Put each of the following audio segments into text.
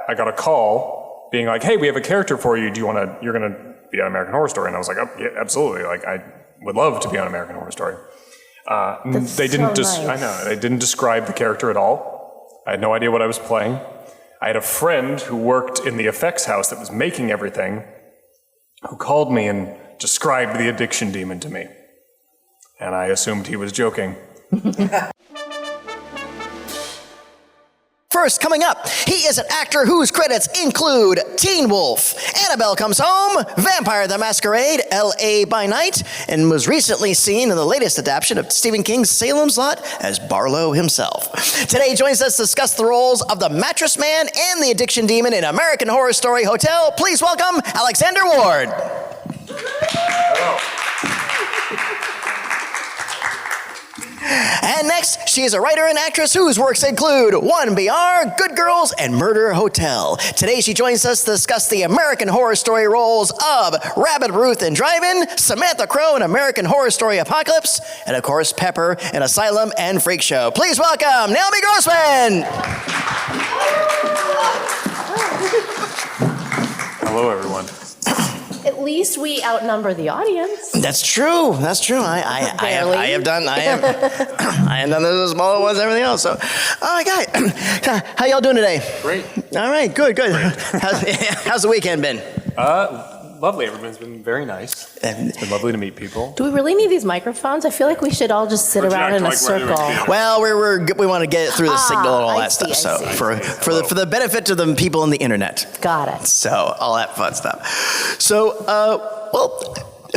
I got a call being like, hey, we have a character for you. You're going to be on American Horror Story? And I was like, oh, yeah, absolutely. Like, I would love to be on American Horror Story. They didn't I know, they didn't describe the character at all. I had no idea what I was playing. I had a friend who worked in the effects house that was making everything, who called me and described the addiction demon to me. And I assumed he was joking. First, coming up, he is an actor whose credits include Teen Wolf, Annabelle Comes Home, Vampire the Masquerade, L.A. by Night, and was recently seen in the latest adaptation of Stephen King's Salem's Lot as Barlow himself. Today, he joins us to discuss the roles of the Mattress Man and the addiction demon in American Horror Story Hotel. Please welcome Alexander Ward. Hello. And next, she is a writer and actress whose works include 1BR, Good Girls, and Murder Hotel. Today, she joins us to discuss the American Horror Story roles of Rabid, Ruth in Drive-In, Samantha Crowe in American Horror Story Apocalypse, and of course, Pepper in Asylum and Freak Show. Please welcome Naomi Grossman! Hello, everyone. At least we outnumber the audience. That's true. I have done this as small as everything else. So, how y'all doing today? Great. All right, good. How's the weekend been? Lovely. Everyone's been very nice. It's been lovely to meet people. Do we really need these microphones? I feel like we should all just sit around in a circle. Well, we want to get it through the signal and all that stuff. So for the benefit of the people on the internet. Got it. So all that fun stuff. So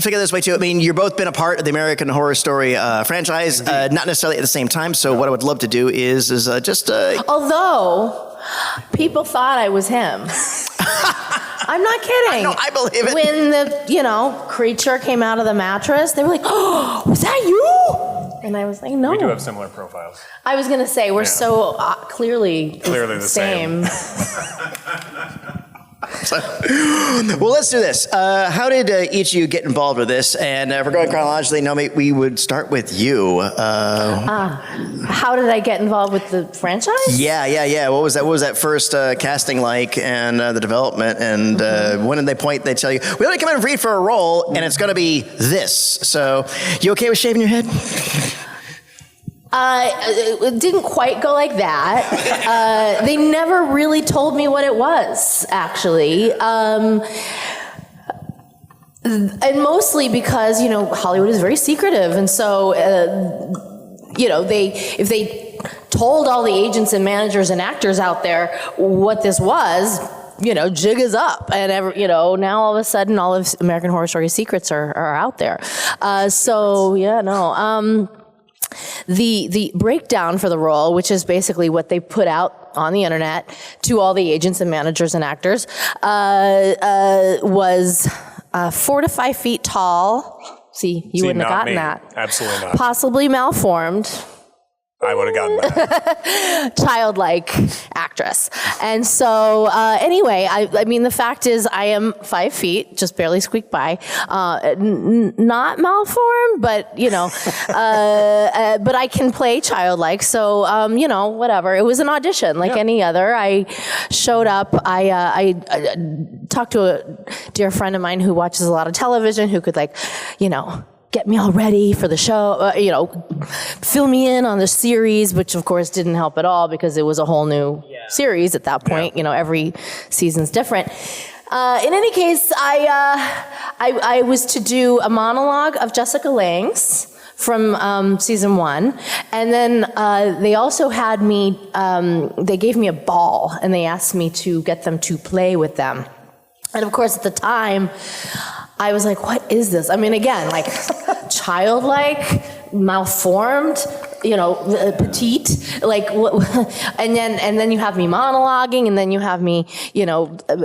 figure this way too. I mean, you've both been a part of the American Horror Story franchise, not necessarily at the same time. So what I would love to do is just. Although people thought I was him. I'm not kidding. I believe it. When the, creature came out of the mattress, they were like, oh, was that you? And I was like, no. We do have similar profiles. I was going to say, we're so clearly the same. Well, let's do this. How did each of you get involved with this? And if we're going chronologically, Naomi, we would start with you. How did I get involved with the franchise? Yeah. What was that first casting like, and the development? And when did they tell you, we only come in and read for a role, and it's going to be this. So, you okay with shaving your head? It didn't quite go like that. They never really told me what it was, actually. And mostly because, Hollywood is very secretive. And so, if they told all the agents and managers and actors out there what this was, jig is up. And, now all of a sudden, all of American Horror Story secrets are out there. The breakdown for the role, which is basically what they put out on the internet to all the agents and managers and actors, was 4 to 5 feet tall. You wouldn't have gotten that. Absolutely not. Possibly malformed. I would have gotten that. Childlike actress. And so, anyway, I mean, the fact is I am 5 feet, just barely squeaked by. Not malformed, but, but I can play childlike. So, whatever. It was an audition like any other. I showed up. I talked to a dear friend of mine who watches a lot of television, who could get me all ready for the show, fill me in on the series, which of course didn't help at all because it was a whole new series at that point. Every season's different. In any case, I was to do a monologue of Jessica Lange's from season 1. And then they also had me, they gave me a ball and they asked me to get them to play with them. And of course, at the time, I was like, what is this? I mean, again, childlike, malformed, petite, and then you have me monologuing, and then you have me,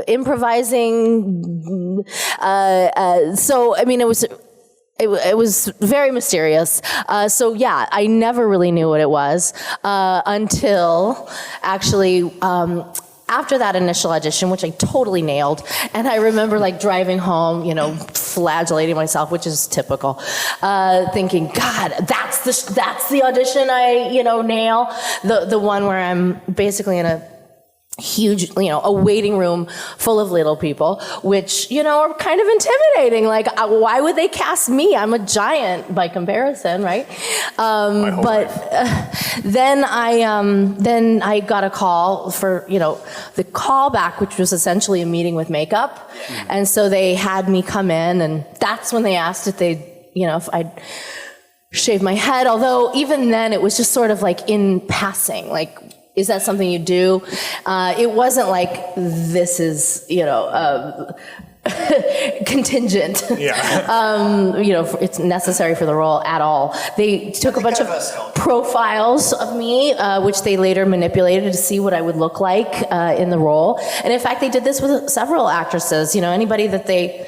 improvising. So, I mean, it was very mysterious. I never really knew what it was until actually after that initial audition, which I totally nailed, and I remember driving home, flagellating myself, which is typical, thinking, God, that's the audition I, nail, the one where I'm basically in a huge, a waiting room full of little people, which, are kind of intimidating. Like, why would they cast me? I'm a giant by comparison, right? Then I got a call for, the callback, which was essentially a meeting with makeup. And so they had me come in, and that's when they asked if I'd shave my head. Although even then it was just sort of like in passing, like, is that something you do? It wasn't like this is, contingent. Yeah. It's necessary for the role at all. They took a bunch of profiles of me, which they later manipulated to see what I would look like in the role. And in fact, they did this with several actresses. Anybody that they,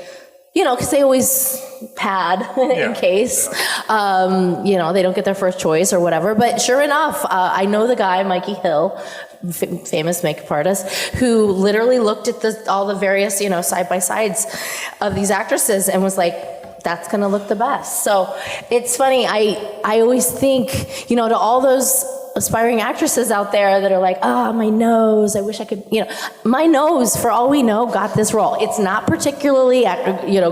because they always pad in case, they don't get their first choice or whatever. But sure enough, I know the guy, Mikey Hill, famous makeup artist, who literally looked at all the various, side-by-sides of these actresses and was like, that's going to look the best. So it's funny. I always think, to all those aspiring actresses out there that are like, my nose, I wish I could, my nose, for all we know, got this role. It's not particularly,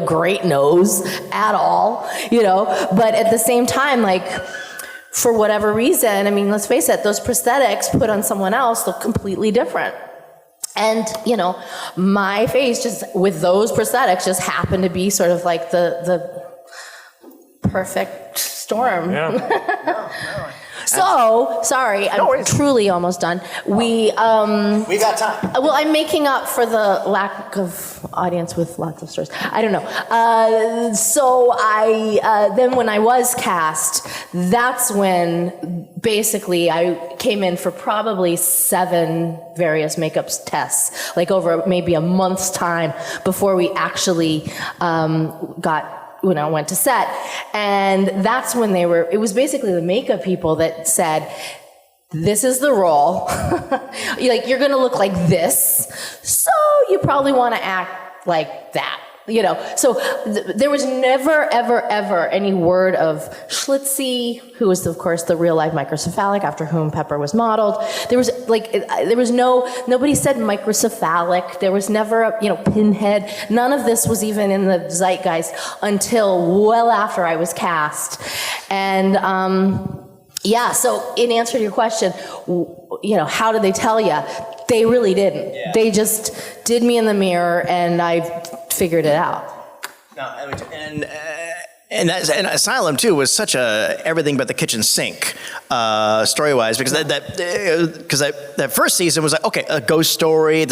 great nose at all, but at the same time, like, for whatever reason, I mean, let's face it, those prosthetics put on someone else look completely different. And, my face just, with those prosthetics, just happened to be sort of like the perfect storm. Yeah. So, sorry, I'm truly almost done. We got time. Well, I'm making up for the lack of audience with lots of stories. I don't know. So then when I was cast, that's when basically I came in for probably 7 various makeup tests, like over maybe a month's time before we actually went to set. And that's when it was basically the makeup people that said, this is the role. You're gonna look like this, so you probably wanna act like that. So there was never, ever, ever any word of Schlitzie, who was, of course, the real-life microcephalic after whom Pepper was modeled. Nobody said microcephalic. There was never a, pinhead. None of this was even in the zeitgeist until well after I was cast. And, so in answer to your question, how did they tell you? They really didn't. Yeah. They just did me in the mirror, and I figured it out. No, and Asylum too was such a everything but the kitchen sink story-wise, because that first season was like, okay, a ghost story. It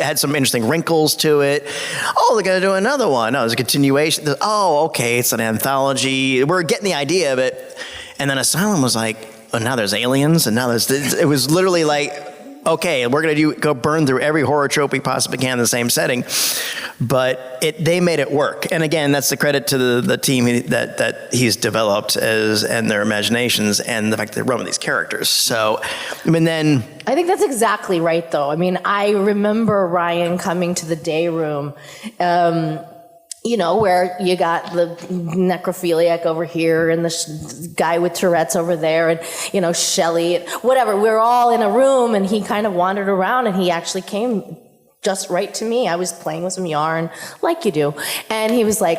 had some interesting wrinkles to it. Oh, they're gonna do another one. Oh, it was a continuation. Oh, okay, it's an anthology. We're getting the idea of it. And then Asylum was like, oh, now there's aliens, and now it was literally like, okay, we're going to go burn through every horror trope we possibly can in the same setting. But they made it work. And again, that's the credit to the team that he's developed and their imaginations and the fact that they run with these characters. So, I think that's exactly right, though. I mean, I remember Ryan coming to the day room, where you got the necrophiliac over here and the guy with Tourette's over there and, Shelley, whatever. We were all in a room, and he kind of wandered around, and he actually came just right to me. I was playing with some yarn, like you do. And he was like,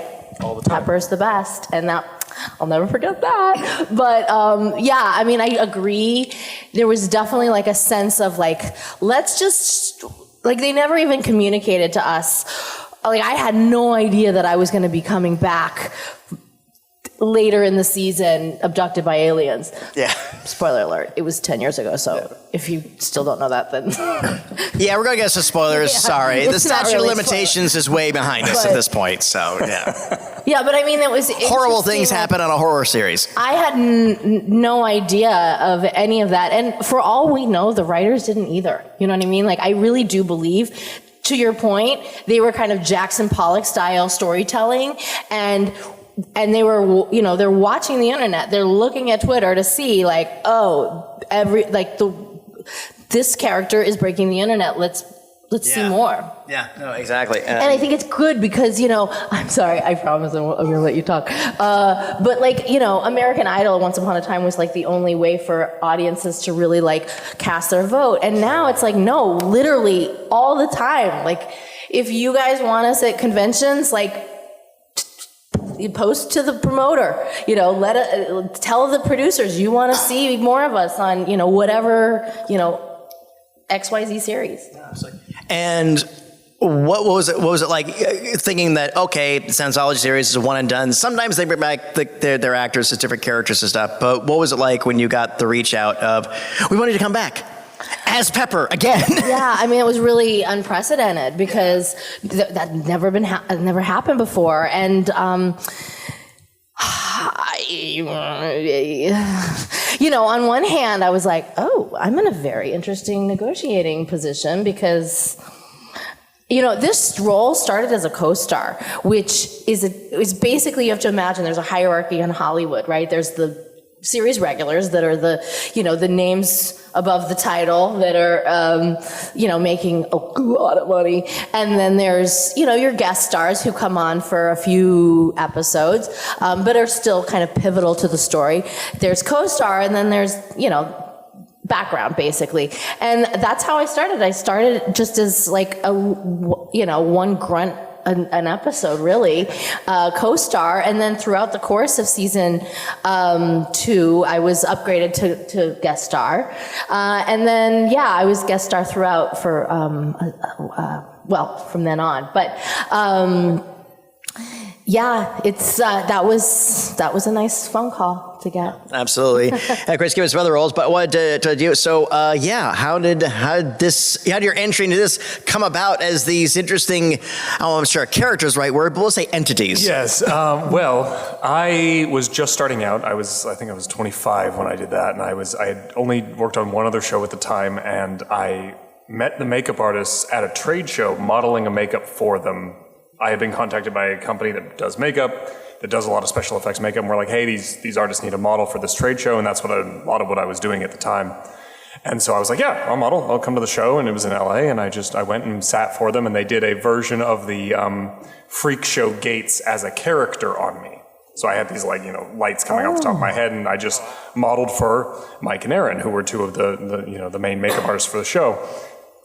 Pepper's the best. And that, I'll never forget that. But I agree. There was definitely like a sense of like, let's just, like, they never even communicated to us. Like, I had no idea that I was going to be coming back later in the season, abducted by aliens. Yeah. Spoiler alert, it was 10 years ago, so if you still don't know that, then... Yeah, we're going to get some spoilers, sorry. The statute of limitations is way behind us at this point, so yeah. Yeah, but I mean, it was... Horrible things happen on a horror series. I had no idea of any of that, and for all we know, the writers didn't either. You know what I mean? Like, I really do believe... To your point, they were kind of Jackson Pollock style storytelling, and they were, they're watching the internet, they're looking at Twitter to see like, this character is breaking the internet. Let's let's see more. Yeah, no, exactly. And I think it's good because, I'm sorry, I promise I'm going to let you talk. But American Idol once upon a time was like the only way for audiences to really like cast their vote. And now it's like, no, literally all the time. Like if you guys want us at conventions, like you post to the promoter, tell the producers you want to see more of us on, whatever, XYZ series. And what was it like thinking that, okay, the Scientology series is a one and done. Sometimes they bring back their actors as different characters and stuff, but what was it like when you got the reach out of, we want you to come back as Pepper again? Yeah, I mean, it was really unprecedented because that never happened before. And, on one hand, I was like, oh, I'm in a very interesting negotiating position because, this role started as a co-star, which is basically, you have to imagine there's a hierarchy in Hollywood, right? There's the series regulars that are the names above the title that are, making a lot of money. And then there's, your guest stars who come on for a few episodes, but are still kind of pivotal to the story. There's co-star, and then there's, background, basically. And that's how I started. I started just as like one grunt an episode, really, co-star, and then throughout the course of season 2, I was upgraded to guest star, and then I was guest star throughout for from then on. But it's that was a nice phone call to get. Absolutely. Chris, give us some other roles, but I wanted to do so. How did your entry into this come about as these interesting? I'm sure characters, right word, but we'll say entities. Yes. Well, I was just starting out. I think I was 25 when I did that, and I had only worked on one other show at the time, and I met the makeup artists at a trade show, modeling a makeup for them. I had been contacted by a company that does makeup, that does a lot of special effects makeup, and we're like, hey, these artists need a model for this trade show, and that's a lot of what I was doing at the time. And so I was like, yeah, I'll model, I'll come to the show, and it was in LA, and I went and sat for them, and they did a version of the freak show Gates as a character on me. So I had these lights coming off the top of my head, and I just modeled for Mike and Aaron, who were two of the main makeup artists for the show.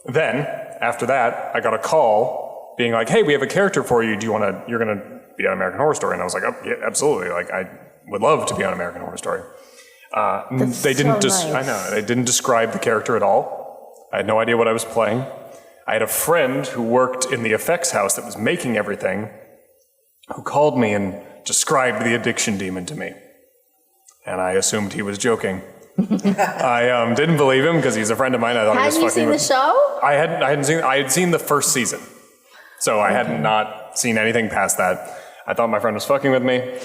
Then, after that, I got a call being like, hey, we have a character for you. You're going to be on American Horror Story? And I was like, oh, yeah, absolutely. Like, I would love to be on American Horror Story. They didn't I know, they didn't describe the character at all. I had no idea what I was playing. I had a friend who worked in the effects house that was making everything, who called me and described the addiction demon to me. And I assumed he was joking. I didn't believe him because he's a friend of mine. I thought he was fucking. Had you seen the show? I had seen the first season. So I had not seen anything past that. I thought my friend was fucking with me.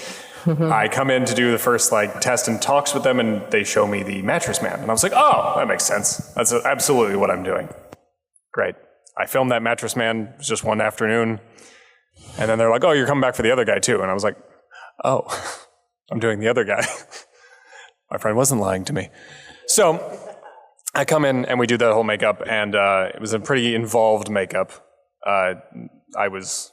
I come in to do the first test and talks with them, and they show me the Mattress Man. And I was like, oh, that makes sense. That's absolutely what I'm doing. Great. I filmed that Mattress Man just one afternoon. And then they're like, oh, you're coming back for the other guy too. And I was like, oh, I'm doing the other guy. My friend wasn't lying to me. So I come in and we do that whole makeup, and it was a pretty involved makeup. There was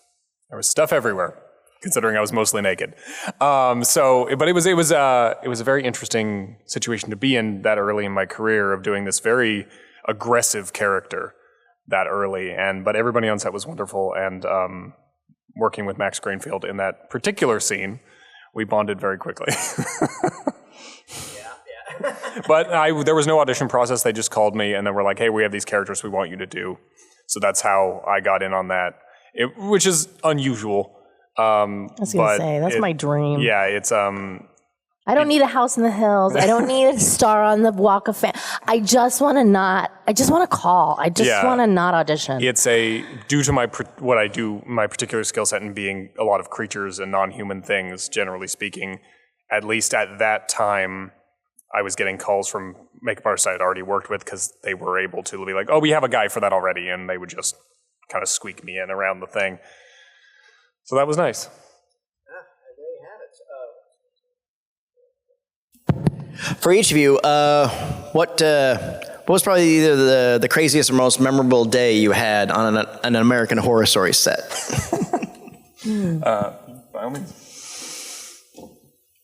stuff everywhere, considering I was mostly naked. But it was a very interesting situation to be in that early in my career, of doing this very aggressive character that early. But everybody on set was wonderful, and working with Max Greenfield in that particular scene, we bonded very quickly. But there was no audition process. They just called me and they were like, hey, we have these characters we want you to do. So that's how I got in on that, which is unusual. I was going to say, that's my dream. Yeah, it's... I don't need a house in the hills. I don't need a star on the Walk of Fame. I just want to call. I just want to not audition. It's due to what I do, my particular skill set in being a lot of creatures and non-human things, generally speaking, at least at that time, I was getting calls from makeup artists I had already worked with because they were able to be like, oh, we have a guy for that already. And they would just kind of squeak me in around the thing. So that was nice. For each of you, what what was probably either the craziest or most memorable day you had on an American Horror Story set? By all means.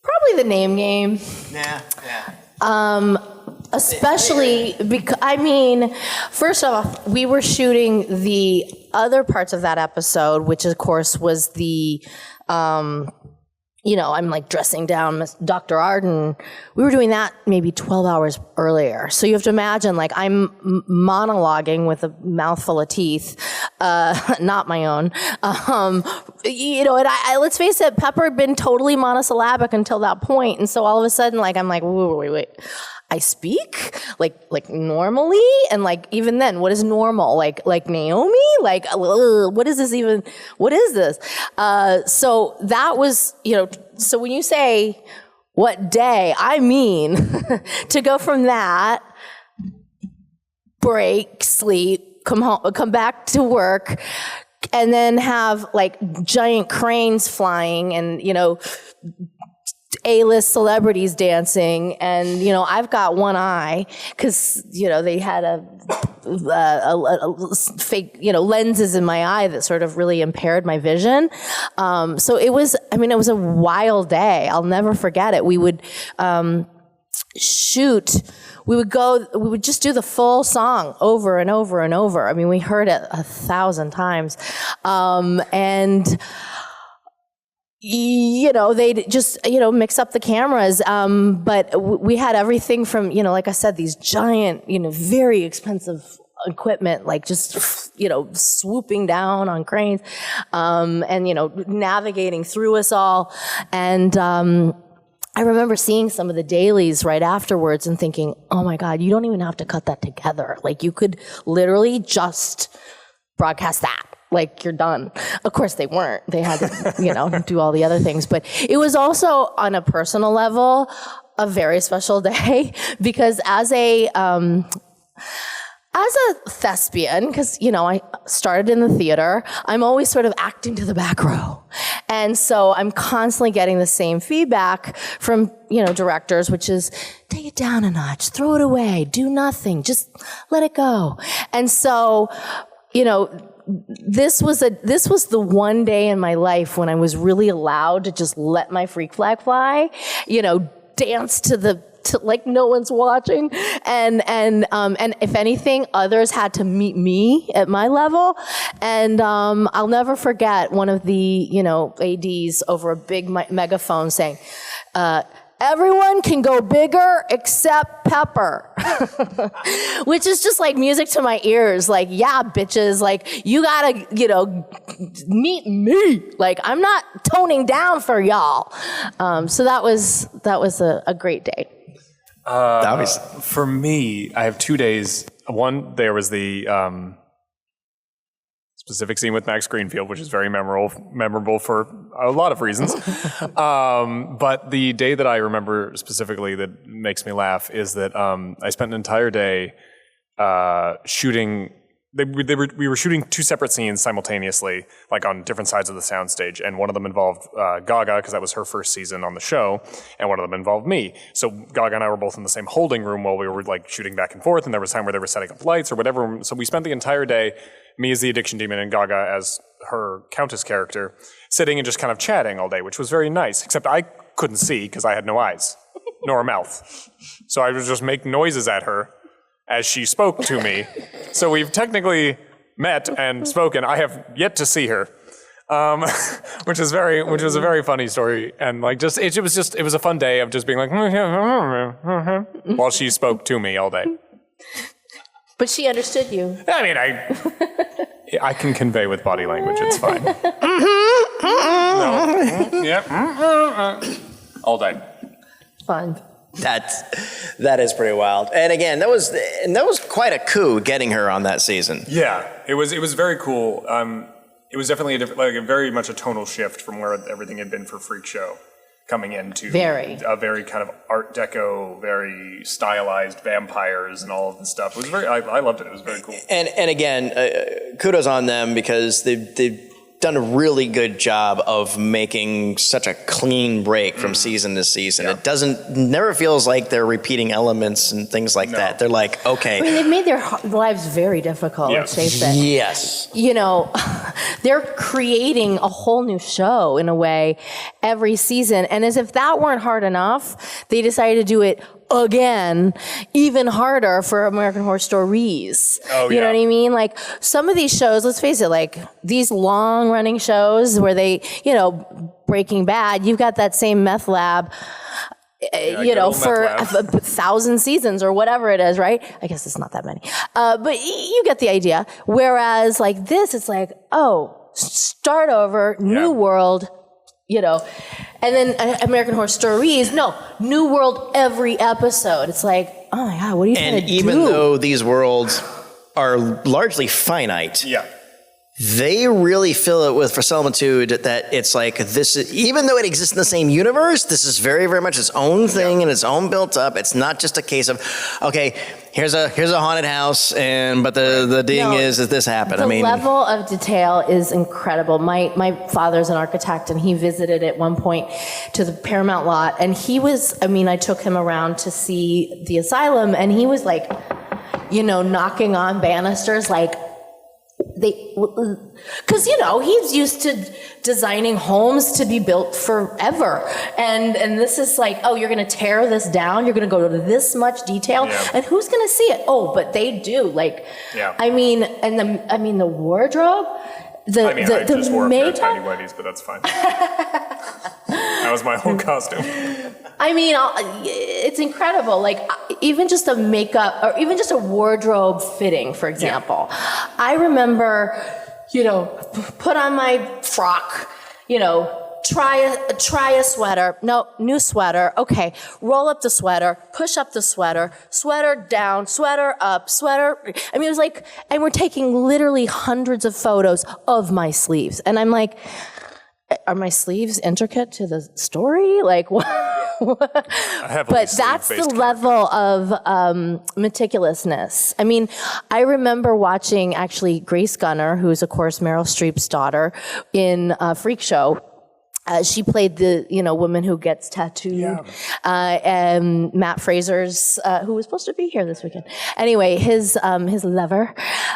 Probably the name game. Yeah. Especially because, I mean, first off, we were shooting the other parts of that episode, which of course was the, I'm like dressing down Dr. Arden. We were doing that maybe 12 hours earlier. So you have to imagine, like, I'm monologuing with a mouthful of teeth, not my own. And I let's face it, Pepper had been totally monosyllabic until that point. And so all of a sudden, like, I'm like, wait. I speak like normally, and like even then, what is normal? Like Naomi? Like what is this even? What is this? So that was, so when you say what day, I mean to go from that, break, sleep, come home, come back to work, and then have like giant cranes flying, and A-list celebrities dancing, and I've got one eye because they had a fake lenses in my eye that sort of really impaired my vision. So it was a wild day. I'll never forget it. We would shoot. We would just do the full song over and over and over. I mean, we heard it 1,000 times, and they'd just, mix up the cameras. But we had everything from, like I said, these giant, very expensive equipment, like just, swooping down on cranes, and, navigating through us all. And, I remember seeing some of the dailies right afterwards and thinking, oh my God, you don't even have to cut that together. Like you could literally just broadcast that. Like, you're done. Of course, they weren't. They had to, do all the other things. But it was also, on a personal level, a very special day because as a thespian, because, I started in the theater, I'm always sort of acting to the back row. And so I'm constantly getting the same feedback from, directors, which is, take it down a notch, throw it away, do nothing, just let it go. And so, this was the one day in my life when I was really allowed to just let my freak flag fly, dance to like no one's watching, and if anything, others had to meet me at my level. And I'll never forget one of the ADs over a big megaphone saying, everyone can go bigger except Pepper, which is just like music to my ears. Like, yeah, bitches, like you gotta, meet me. Like, I'm not toning down for y'all. So that was a great day. For me, I have 2 days. One, there was the specific scene with Max Greenfield, which is very memorable for a lot of reasons. But the day that I remember specifically that makes me laugh is that I spent an entire day shooting. We were shooting 2 separate scenes simultaneously, like on different sides of the soundstage, and one of them involved Gaga, because that was her first season on the show, and one of them involved me. So Gaga and I were both in the same holding room while we were like shooting back and forth, and there was time where they were setting up lights or whatever. So we spent the entire day, me as the addiction demon and Gaga as her countess character, sitting and just kind of chatting all day, which was very nice, except I couldn't see because I had no eyes, nor a mouth. So I would just make noises at her as she spoke to me. So we've technically met and spoken. I have yet to see her, which was a very funny story. And like, it was a fun day of just being like, while she spoke to me all day. But she understood you. I mean, I can convey with body language. It's fine. No. Yep. All day. Fun. That is pretty wild. And again, that was quite a coup getting her on that season. Yeah, it was very cool. It was definitely a very much a tonal shift from where everything had been for Freak Show, coming into a very kind of Art Deco, very stylized vampires and all of this stuff. It was I loved it. It was very cool. And again, kudos on them because they done a really good job of making such a clean break from season to season. Yeah. It never feels like they're repeating elements and things like that. They're like, okay. I mean, they've made their lives very difficult, let's face it. Yes. You know, they're creating a whole new show in a way every season. And as if that weren't hard enough, they decided to do it again, even harder for American Horror Stories. Oh, you know what I mean? Like some of these shows, let's face it, like these long running shows where they, you know, Breaking Bad, you've got that same meth lab, you know, for 1,000 seasons or whatever it is, right? I guess it's not that many. But you get the idea. Whereas like this, it's like, oh, start over, new world, you know, and then American Horror Stories, no, new world every episode. It's like, oh my God, what are you trying to do? And even though these worlds are largely finite, they really fill it with verisimilitude that it's like this is, even though it exists in the same universe, this is very, very much its own thing and its own built up. It's not just a case of, okay, here's a haunted house, but the ding is that this happened. The level of detail is incredible. My father's an architect, and he visited at one point to the Paramount lot, and he was, I mean, I took him around to see the asylum, and he was like, you know, knocking on banisters, like, because you know he's used to designing homes to be built forever, and this is like, oh, you're going to tear this down, you're going to go to this much detail, and who's going to see it? Oh, but they do. Like, I mean, and the wardrobe, I just wore a pair of tiny whities, but that's fine. That was my whole costume. I mean, it's incredible. Like, even just a makeup or even just a wardrobe fitting, for example. I remember, you know, put on my frock, you know, try a sweater. No, new sweater. Okay, roll up the sweater, push up the sweater, sweater down, sweater up, sweater. I mean, it was like, and we're taking literally hundreds of photos of my sleeves. And I'm like, are my sleeves intricate to the story? Like, what? But that's the level of meticulousness. I mean, I remember watching actually Grace Gunner, who's of course Meryl Streep's daughter, in Freak Show. She played the, you know, woman who gets tattooed. And Matt Fraser's, who was supposed to be here this weekend. Anyway, his lover.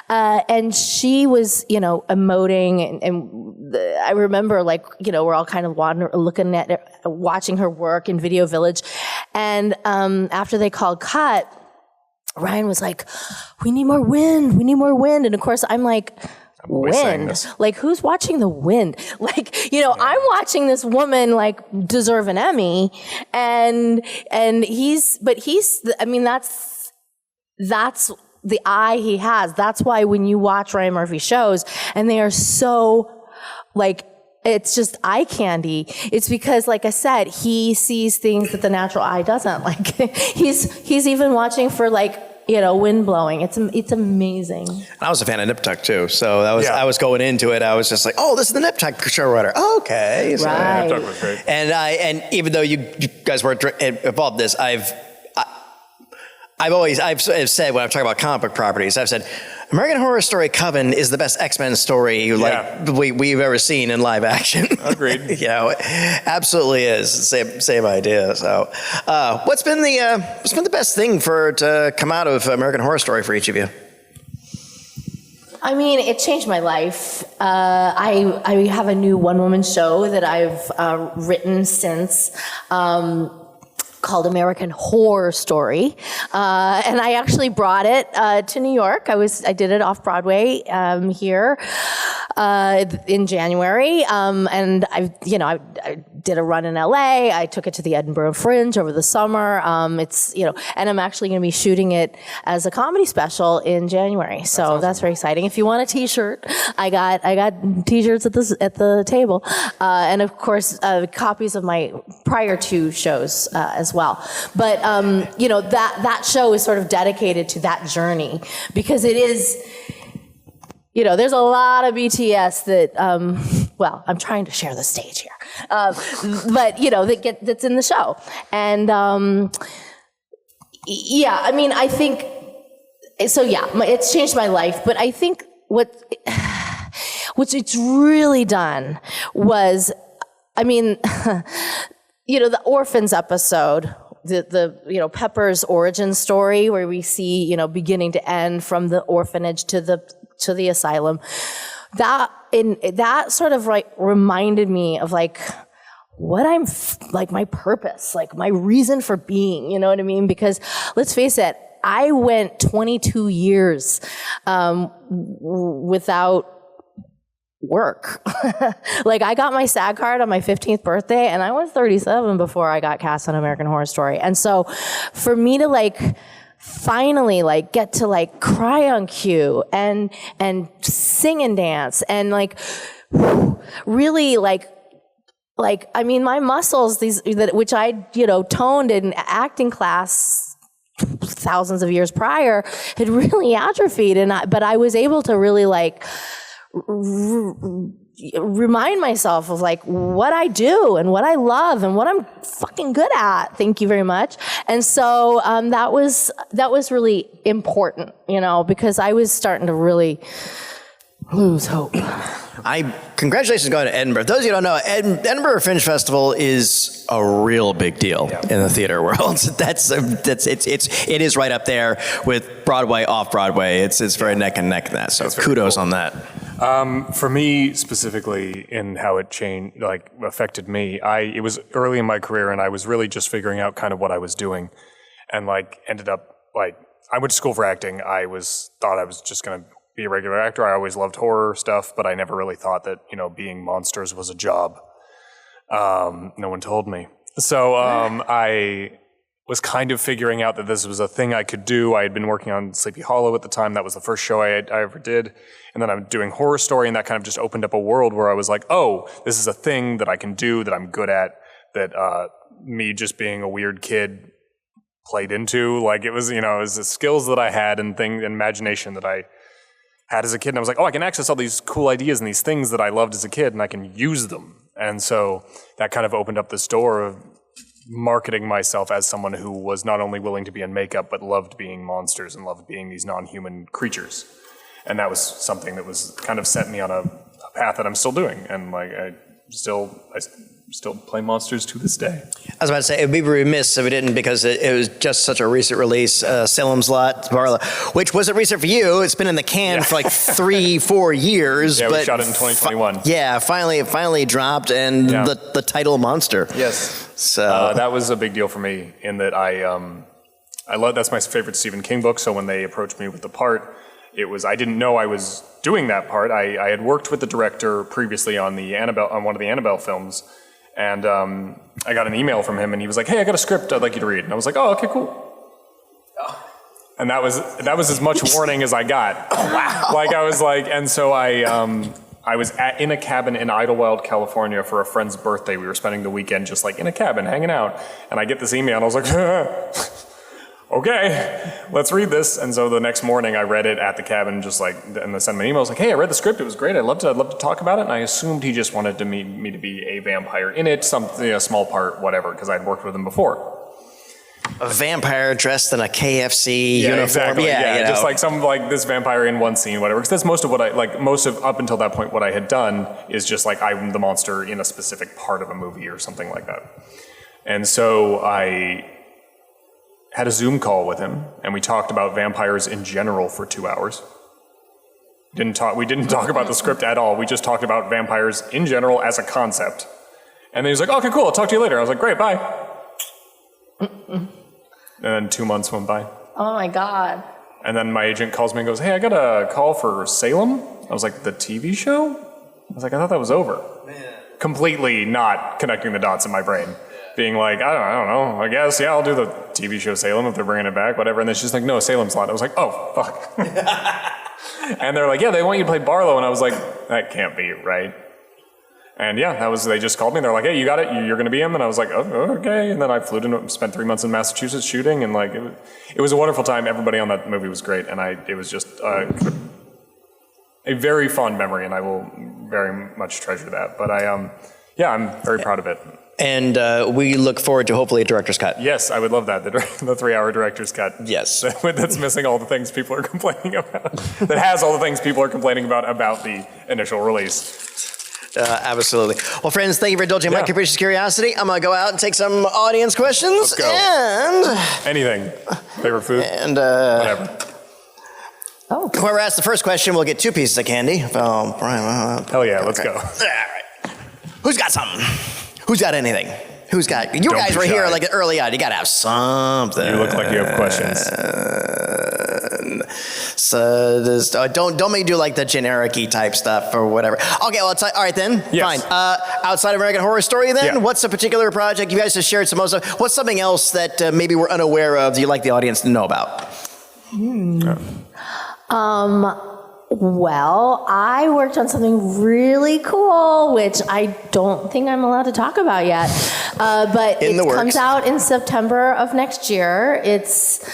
And she was, you know, emoting, and I remember, like, you know, we're all kind of looking at it, watching her work in Video Village. And after they called cut, Ryan was like, we need more wind. And of course, I'm like, wind? Like, who's watching the wind? Like, you know, I'm watching this woman, like, deserve an Emmy, and I mean, that's the eye he has. That's why when you watch Ryan Murphy shows, and they are so, like, it's just eye candy. It's because, like I said, he sees things that the natural eye doesn't. Like, he's even watching for, like, you know, wind blowing. It's amazing. I was a fan of Nip Tuck too, so that was I was going into it. I was just like, oh, this is the Nip Tuck showrunner. Oh, okay, so, right. Nip Tuck was great. And even though you guys weren't involved in this, I've said when I'm talking about comic book properties, I've said American Horror Story Coven is the best X-Men story we've ever seen in live action. Agreed. You know, absolutely is. Same idea. So, what's been the best thing to come out of American Horror Story for each of you? I mean, it changed my life. I have a new one-woman show that I've written since. Called American Horror Story, and I actually brought it to New York. I did it off Broadway here in January, and I did a run in LA. I took it to the Edinburgh Fringe over the summer. It's, you know, and I'm actually going to be shooting it as a comedy special in January. So that's very exciting. If you want a T-shirt, I got T-shirts at the table, and of course copies of my prior two shows as well. But you know, that show is sort of dedicated to that journey, because it is, you know, there's a lot of BTS that well, I'm trying to share the stage here, but you know, that's in the show. And yeah, I mean, I think so. Yeah, it's changed my life. But I think which it's really done, was, I mean, the orphans episode, the Pepper's origin story, where we see, beginning to end from the orphanage to the asylum. That sort of like reminded me of like what I'm like, my purpose, like my reason for being, you know what I mean? Because let's face it, I went 22 years without work. Like, I got my SAG card on my 15th birthday, and I was 37 before I got cast on American Horror Story. And so for me to like finally like get to like cry on cue and sing and dance and like really like I mean, my muscles, which I toned in acting class thousands of years prior, had really atrophied, but I was able to really like remind myself of like what I do and what I love and what I'm fucking good at. Thank you very much. And so that was really important, because I was starting to really lose hope. Congratulations going to Edinburgh. Those of you who don't know, Edinburgh Fringe Festival is a real big deal in the theater world. It is right up there with Broadway, off Broadway. It's very neck and neck that. So kudos on that. For me specifically, in how it changed, like affected me, it was early in my career, and I was really just figuring out kind of what I was doing, and like ended up like I went to school for acting. Thought I was just gonna be a regular actor. I always loved horror stuff, but I never really thought that, being monsters was a job. No one told me. So I was kind of figuring out that this was a thing I could do. I had been working on Sleepy Hollow at the time. That was the first show I ever did. And then I'm doing Horror Story, and that kind of just opened up a world where I was like, oh, this is a thing that I can do, that I'm good at, that me just being a weird kid played into. Like, it was the skills that I had and imagination that I had as a kid, and I was like, oh, I can access all these cool ideas and these things that I loved as a kid, and I can use them. And so that kind of opened up this door of marketing myself as someone who was not only willing to be in makeup, but loved being monsters and loved being these non-human creatures. And that was something that was kind of set me on a path that I'm still doing. And like, I still play monsters to this day. I was about to say, it would be remiss if we didn't, because it was just such a recent release, Salem's Lot, Barlow, which wasn't recent for you. It's been in the can for like 3-4 years. Yeah, but we shot it in 2021. It finally dropped, and the title Monster. Yes. So that was a big deal for me, in that I love, that's my favorite Stephen King book. So when they approached me with the part, I didn't know I was doing that part. I had worked with the director previously on one of the Annabelle films. And I got an email from him, and he was like, hey, I got a script I'd like you to read. And I was like, oh, okay, cool. And that was as much warning as I got. Oh, wow. Like, I was like, and so I was in a cabin in Idlewild, California for a friend's birthday. We were spending the weekend just like in a cabin, hanging out. And I get this email, and I was like, okay, let's read this. And so the next morning I read it at the cabin, and they sent me an email. I was like, hey, I read the script. It was great. I'd love to talk about it. And I assumed he just wanted me to be a vampire in it, a small part, whatever, because I'd worked with him before. A vampire dressed in a KFC uniform. Exactly. Yeah, just like this vampire in one scene, whatever. Because that's most of what up until that point, what I had done is just like, I'm the monster in a specific part of a movie or something like that. And so I had a Zoom call with him, and we talked about vampires in general for 2 hours. We didn't talk about the script at all. We just talked about vampires in general as a concept. And then he was like, okay, cool, I'll talk to you later. I was like, great, bye. And then 2 months went by. Oh my God. And then my agent calls me and goes, hey, I got a call for Salem. I was like, the TV show? I was like, I thought that was over. Man. Completely not connecting the dots in my brain. Being like, I don't know, I guess, yeah, I'll do the TV show Salem if they're bringing it back, whatever. And then she's like, no, Salem's Lot. I was like, oh, fuck. And they're like, yeah, they want you to play Barlow. And I was like, that can't be right. And yeah, they just called me. They're like, hey, you got it. You're going to be him. And I was like, oh, okay. And then I flew to, spent 3 months in Massachusetts shooting. And like, it was a wonderful time. Everybody on that movie was great. And it was just a very fond memory. And I will very much treasure that. But I'm very proud of it. And we look forward to hopefully a director's cut. Yes, I would love that. The 3-hour director's cut. Yes. That's missing all the things people are complaining about. That has all the things people are complaining about the initial release. Absolutely. Well, friends, thank you for indulging my capricious curiosity. I'm going to go out and take some audience questions. Let's go. And... anything. Favorite food? And... whatever. Oh. Whoever asks the first question will get 2 pieces of candy. Hell yeah, let's go. All right. Who's got something? Who's got anything? Who's got... You Don't guys be were here shy. like early on. You got to have something. You look like you have questions. So don't make me do like the generic-y type stuff or whatever. Okay, well, all right then. Yes. Fine. Outside of American Horror Story then, Yeah. what's a particular project? You guys just shared some other stuff. What's something else that maybe we're unaware of that you'd like the audience to know about? Well, I worked on something really cool, which I don't think I'm allowed to talk about yet. But it comes out in September of next year. It's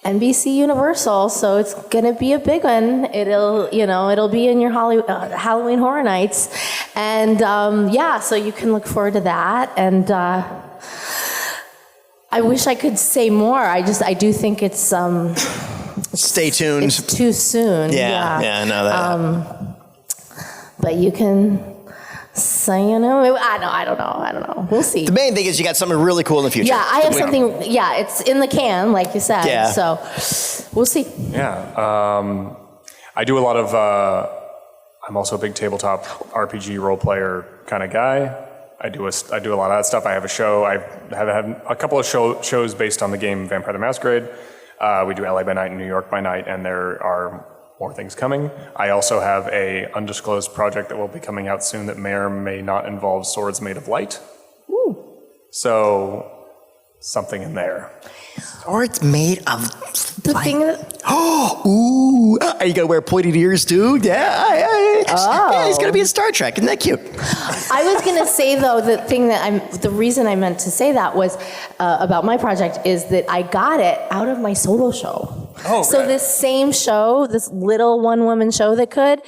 NBC Universal, so it's gonna be a big one. It'll be in your Halloween Horror Nights, and so you can look forward to that. And I wish I could say more. I do think it's. Stay tuned. It's too soon. Yeah, I know that. But you can say, I don't know. We'll see. The main thing is you got something really cool in the future. Yeah, I have something. Yeah, it's in the can, like you said. Yeah. So we'll see. Yeah. I do a lot of. I'm also a big tabletop RPG role player kind of guy. I do a lot of that stuff. I have a show. I have had a couple of shows based on the game Vampire the Masquerade. We do LA by night and New York by night, and there are more things coming. I also have a undisclosed project that will be coming out soon that may or may not involve swords made of light. Ooh. So, something in there. Swords made of The light. thing that, Ooh. Are you going to wear pointed ears too? Yeah. Yeah, he's going to be in Star Trek. Isn't that cute? I was gonna say though, the reason I meant to say that was about my project is that I got it out of my solo show. Oh, so okay. this same show, this little one-woman show that could,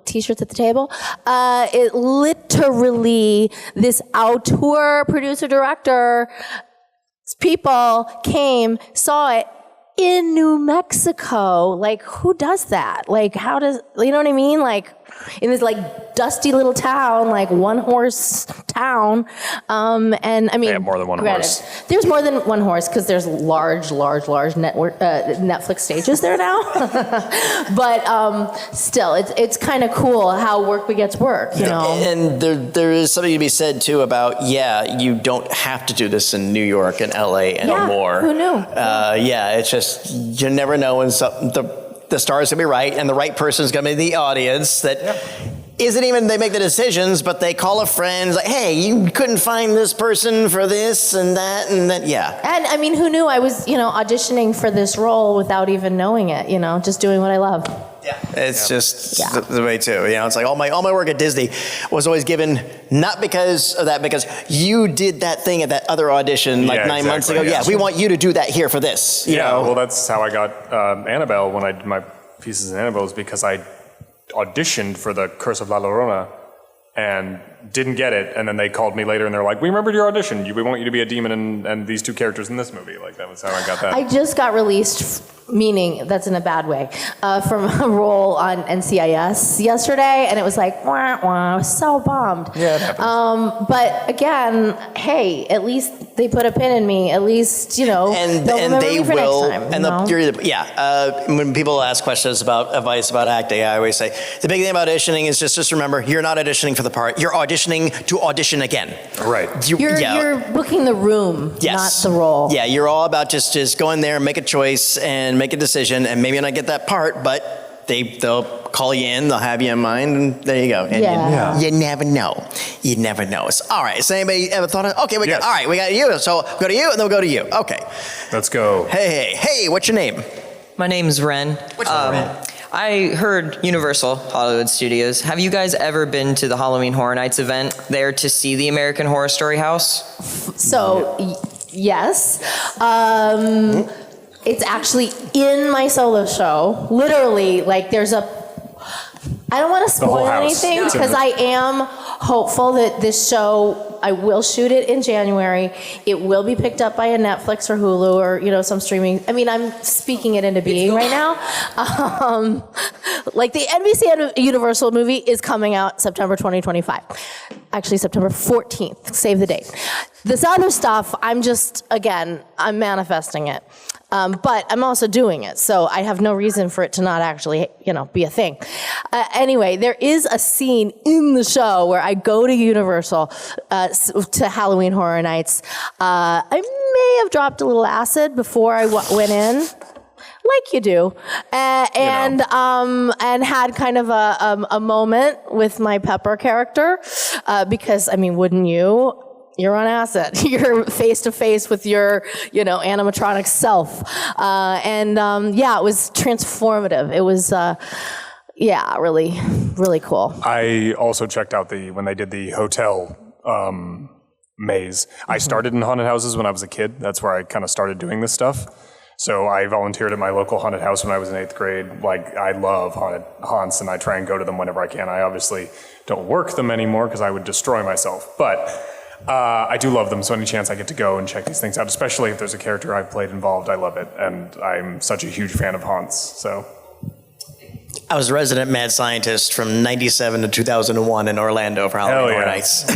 t-shirts at the table, it literally, this auteur, producer, director, people came, saw it in New Mexico. Like, who does that? Like, how does, you know what I mean? Like, in this like dusty little town, like one horse town. And I mean, They have more than one horse. There's more than one horse because there's large Netflix stages there now. But still, it's kind of cool how work begets work, you know. And there is something to be said too about, you don't have to do this in New York and LA anymore. Who knew? It's just, you never know when the stars gonna be right and the right person's gonna be the audience that isn't even, they make the decisions, but they call a friend, like, hey, you couldn't find this person for this and that, yeah. And I mean, who knew I was, auditioning for this role without even knowing it, just doing what I love. Yeah, it's just the way too. It's like all my work at Disney was always given not because of that, because you did that thing at that other audition 9 months ago. Yeah, we want you to do that here for this. You know? Well, that's how I got Annabelle when I did my pieces in Annabelle, is because I auditioned for the Curse of La Llorona and didn't get it, and then they called me later and they're like, we remembered your audition. We want you to be a demon and these two characters in this movie. Like, that was how I got that. I just got released, meaning that's in a bad way, from a role on NCIS yesterday, and it was like, wah, wah, I was so bummed. Yeah, it happens. But again, hey, at least they put a pin in me. At least, they'll remember they me for will, next time. when people ask questions about advice about acting, I always say, the big thing about auditioning is just remember, you're not auditioning for the part, you're auditioning to audition again. Right. You're booking the room, not the role. Yeah, you're all about just go in there, make a choice, and make a decision, and maybe not get that part, but they'll call you in, they'll have you in mind, and there you go. And you never know. You never know. So, all right, so anybody ever thought of, okay, we got you, so we'll go to you, and then we'll go to you. Okay. Let's go. Hey, what's your name? My name's Ren. What's your name, Ren? I heard Universal Hollywood Studios. Have you guys ever been to the Halloween Horror Nights event there to see the American Horror Story House? So, yes. It's actually in my solo show. Literally, like there's a I don't want to whole spoil house. anything Yeah. because I am hopeful that this show, I will shoot it in January. It will be picked up by a Netflix or Hulu or, some streaming. I mean, I'm speaking it into being right now. Like the NBC and Universal movie is coming out September 2025. Actually, September 14th. Save the date. This other stuff, I'm manifesting it. But I'm also doing it, so I have no reason for it to not actually, be a thing. Anyway, there is a scene in the show where I go to Universal to Halloween Horror Nights. I may have dropped a little acid before I went in, like you do, and had kind of a moment with my Pepper character, because wouldn't you? You're on acid. You're face to face with your, animatronic self. It was transformative. It was, really, really cool. I also checked out when they did the hotel maze. I started in haunted houses when I was a kid. That's where I kind of started doing this stuff. So I volunteered at my local haunted house when I was in 8th grade. Like, I love haunts, and I try and go to them whenever I can. I obviously don't work them anymore because I would destroy myself. But I do love them, so any chance I get to go and check these things out, especially if there's a character I've played involved, I love it. And I'm such a huge fan of haunts, so. I was a resident mad scientist from 97 to 2001 in Orlando for Halloween Horror Nights.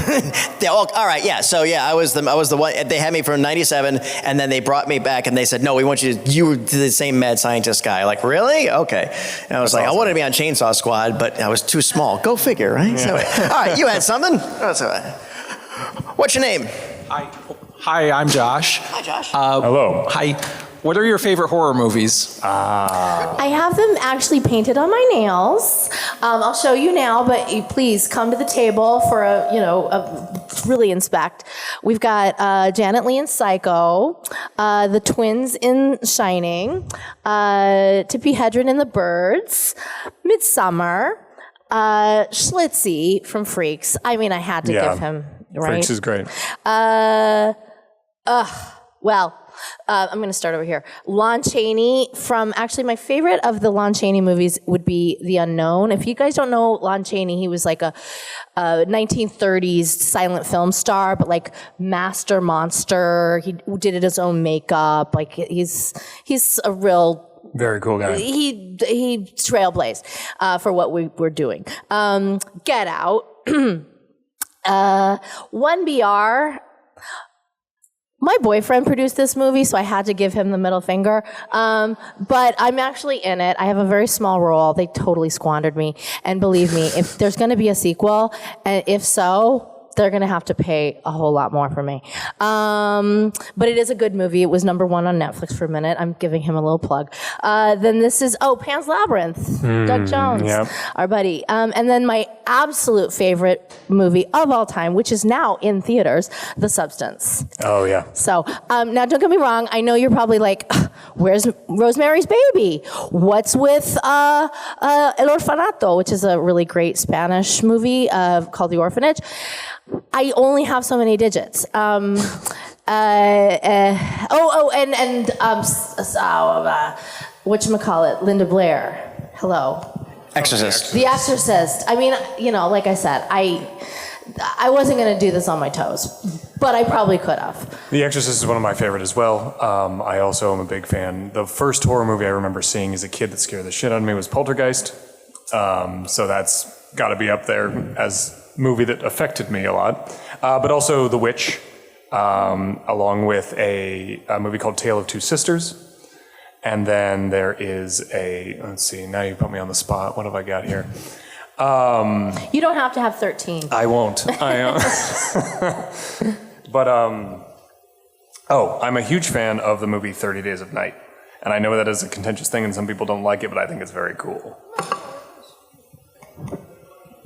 All right, yeah. So yeah, I was the one. They had me from 97, and then they brought me back, and they said, "No, we want you were the same mad scientist guy." Like, really? Okay. And I was like, awesome. I wanted to be on Chainsaw Squad, but I was too small. Go figure, right? Yeah. So, all right, you had something. What's your name? Hi, I'm Josh. Hi, Josh. Hello. Hi. What are your favorite horror movies? I have them actually painted on my nails. I'll show you now, but please come to the table for really inspect. We've got Janet Leigh in Psycho, the twins in Shining, Tippi Hedren in The Birds, Midsommar, Schlitzie from Freaks. I had to give him, right? Freaks is great. I'm going to start over here. Lon Chaney actually my favorite of the Lon Chaney movies would be The Unknown. If you guys don't know Lon Chaney, he was like a 1930s silent film star, but like master monster. He did his own makeup. Like he's a real very cool guy. He trailblazed for what we were doing. Get Out. 1BR. My boyfriend produced this movie, so I had to give him the middle finger. But I'm actually in it. I have a very small role. They totally squandered me. And believe me, if there's going to be a sequel, and if so, they're going to have to pay a whole lot more for me. But it is a good movie. It was #1 on Netflix for a minute. I'm giving him a little plug. Then this is, Pan's Labyrinth, Doug Jones, our buddy. And then my absolute favorite movie of all time, which is now in theaters, The Substance. Oh, yeah. So, now don't get me wrong. I know you're probably like, where's Rosemary's Baby? What's with El Orfanato, which is a really great Spanish movie called The Orphanage. I only have so many digits. Whatchamacallit, Linda Blair. Hello. Exorcist. The Exorcist. Like I said, I wasn't going to do this on my toes, but I probably could have. The Exorcist is one of my favorite as well. I also am a big fan. The first horror movie I remember seeing as a kid that scared the shit out of me was Poltergeist. So that's got to be up there as movie that affected me a lot. But also The Witch, along with a movie called Tale of Two Sisters. And then there is let's see, now you put me on the spot. What have I got here? You don't have to have 13. I won't. But, I'm a huge fan of the movie 30 Days of Night. And I know that is a contentious thing and some people don't like it, but I think it's very cool.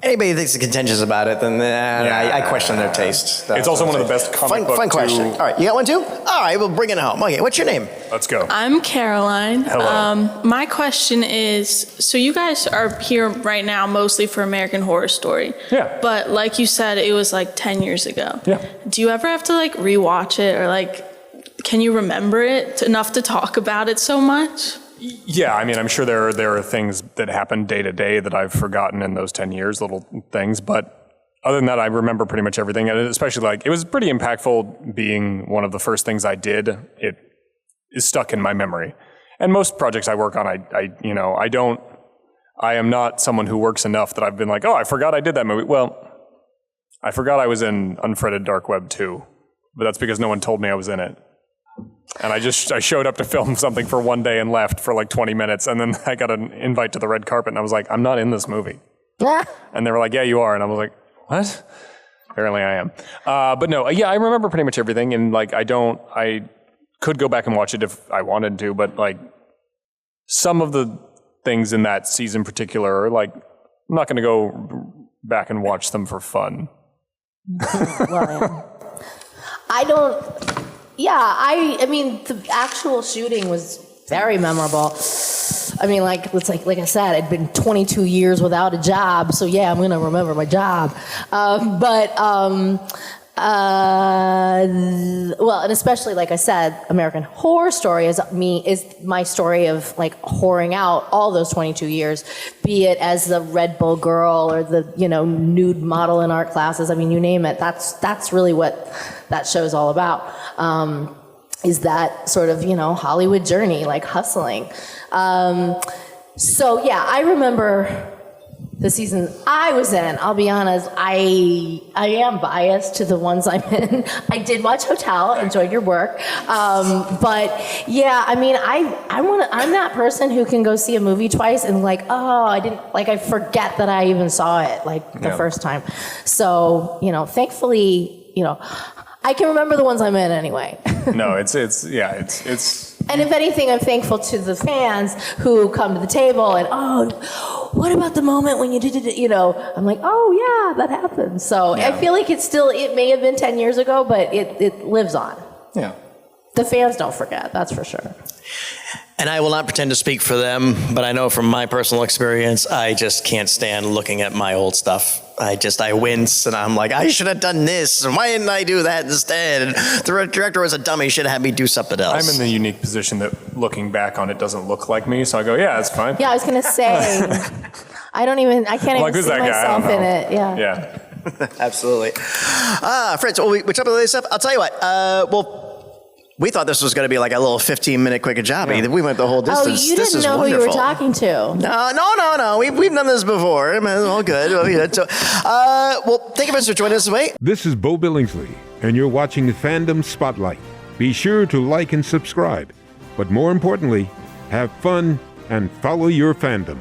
Anybody who thinks it's contentious about it, then I question their taste. It's also one of the best comic book Fun question. All right, you got one too? All right, we'll bring it home. Okay, what's your name? Let's go. I'm Caroline. Hello. My question is, so you guys are here right now mostly for American Horror Story. Yeah. But like you said, it was like 10 years ago. Yeah. Do you ever have to like rewatch it, or like, can you remember it enough to talk about it so much? Yeah, I'm sure there are things that happened day to day that I've forgotten in those 10 years, little things. But other than that, I remember pretty much everything. And especially like, it was pretty impactful being one of the first things I did. It is stuck in my memory. And most projects I work on, I am not someone who works enough that I've been like, oh, I forgot I did that movie. Well, I forgot I was in Unfriended Dark Web 2, but that's because no one told me I was in it. And I showed up to film something for one day and left for like 20 minutes. And then I got an invite to the red carpet and I was like, I'm not in this movie. And they were like, yeah, you are. And I was like, what? Apparently I am. But no, yeah, I remember pretty much everything. And like, I could go back and watch it if I wanted to, but like some of the things in that season in particular are like, I'm not going to go back and watch them for fun. I mean, the actual shooting was very memorable. I mean, like I said, I'd been 22 years without a job, so yeah, I'm gonna remember my job. Well, and especially like I said, American Horror Story is my story of like whoring out all those 22 years, be it as the Red Bull girl or the nude model in art classes. I mean, you name it. That's really what that show's all about. Is that sort of Hollywood journey, like hustling. So yeah, I remember the season I was in. I'll be honest, I am biased to the ones I'm in. I did watch Hotel, enjoyed your work, but yeah, I mean, I'm that person who can go see a movie twice and like, I forget that I even saw it the first time. So thankfully, I can remember the ones I'm in anyway. No, it's. And if anything, I'm thankful to the fans who come to the table and, what about the moment when you did it? I'm like, oh yeah, that happened. So I feel like it may have been 10 years ago, but it lives on. Yeah. The fans don't forget, that's for sure. And I will not pretend to speak for them, but I know from my personal experience, I just can't stand looking at my old stuff. I wince, and I'm like, I should have done this, and why didn't I do that instead? And the director was a dummy, should have had me do something else. I'm in the unique position that looking back on it doesn't look like me, so I go, yeah, that's fine. Yeah, I was going to say, I can't even see myself in it. Yeah. Absolutely. Fritz, we jump into this stuff. I'll tell you what, we thought this was going to be like a little 15-minute quick job. Yeah. We went the whole distance. Oh, you didn't know who you were talking to. No. We've done this before. I mean, all good. So, thank you for joining us today. This is Bo Billingsley, and you're watching Fandom Spotlight. Be sure to like and subscribe. But more importantly, have fun and follow your fandom.